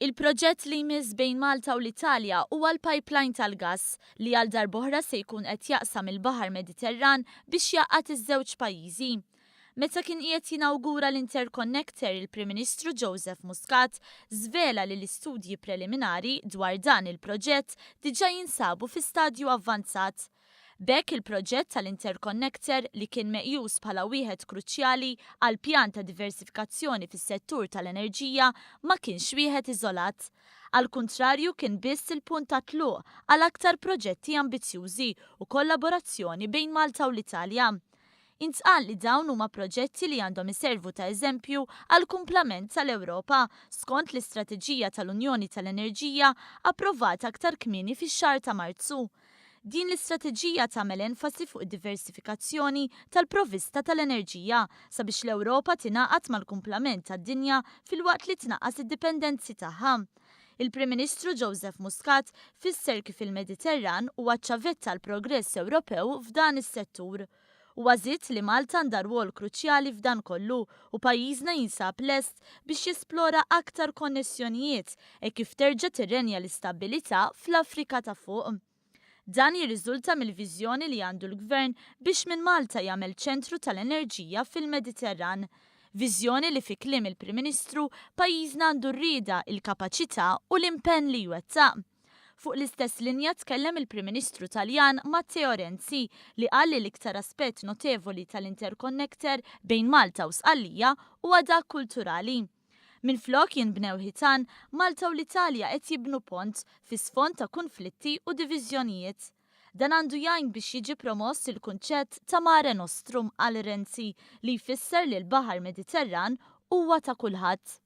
Il-proġett li jmiss bejn Malta u l-Italja huwa l-pipeline tal-gass li għal darb'oħra se jkun qed jaqsam il-Baħar Mediterran biex jaqgħad iż-żewġ pajjiżi. Meta kien qiegħed jinawgura l-Interconnector il-Prim Ministru Joseph Muscat żvela li l-istudji preliminari dwar dan il-proġett diġà jinsabu fi stadju avvanzat. B'hekk il-proġett tal-Interconnector li kien meqjus bħala wieħed kruċjali għal pjan ta' diversifikazzjoni fis-settur tal-enerġija ma kienx wieħed iżolat. Al kuntrarju kien biss il-punt ta' tluq għal aktar proġetti ambizzjużi u kollaborazzjoni bejn Malta u l-Italja. Intqal li dawn huma proġetti li għandhom iservu ta' eżempju għal kumplament tal-Ewropa skont l-Istrateġija tal-Unjoni tal-Enerġija approvata aktar kmieni fix-xahar ta' Marzu. Din l-istrateġija tagħmel enfasi fuq id-diversifikazzjoni tal-provvista tal-enerġija sabiex l-Ewropa tingħaqad mal-kumplament tad-dinja filwaqt li tnaqqas id-dipendenzi tagħha. Il-Prim Ministru Joseph Muscat fisser kif il-Mediterran huwa ċavetta l-progress Ewropew f'dan is-settur. Huwa żied li Malta għandha rwol kruċjali f'dan kollu u pajjiżna jinsab lest biex jesplora aktar konnessjonijiet kif terġa' tirrenja l-istabbilità fl-Afrika ta' fuq. Dan jirriżulta mill-viżjoni li għandu l-Gvern biex minn Malta jagħmel ċentru tal-enerġija fil-Mediterran. Viżjoni li fi kliem il-Prim Ministru pajjiżna għandu rrieda, il-kapaċità u l-impenn li jwettaq. Fuq l-istess linja tkellem il-Prim Ministru Taljan Matteo Renzi li qal li l-iktar aspett notevoli tal-Interconnector bejn Malta u Sqallija huwa dak kulturali. Minflok jinbnew ħitan, Malta u l-Italja qed jibnu pont fi sfond ta' konflitti u diviżjonijiet. Dan għandu jgħin biex jiġi promoss il-kunċett ta' Mare Nostrum għal Renzi li jfisser li l-Baħar Mediterran huwa ta' kulħadd.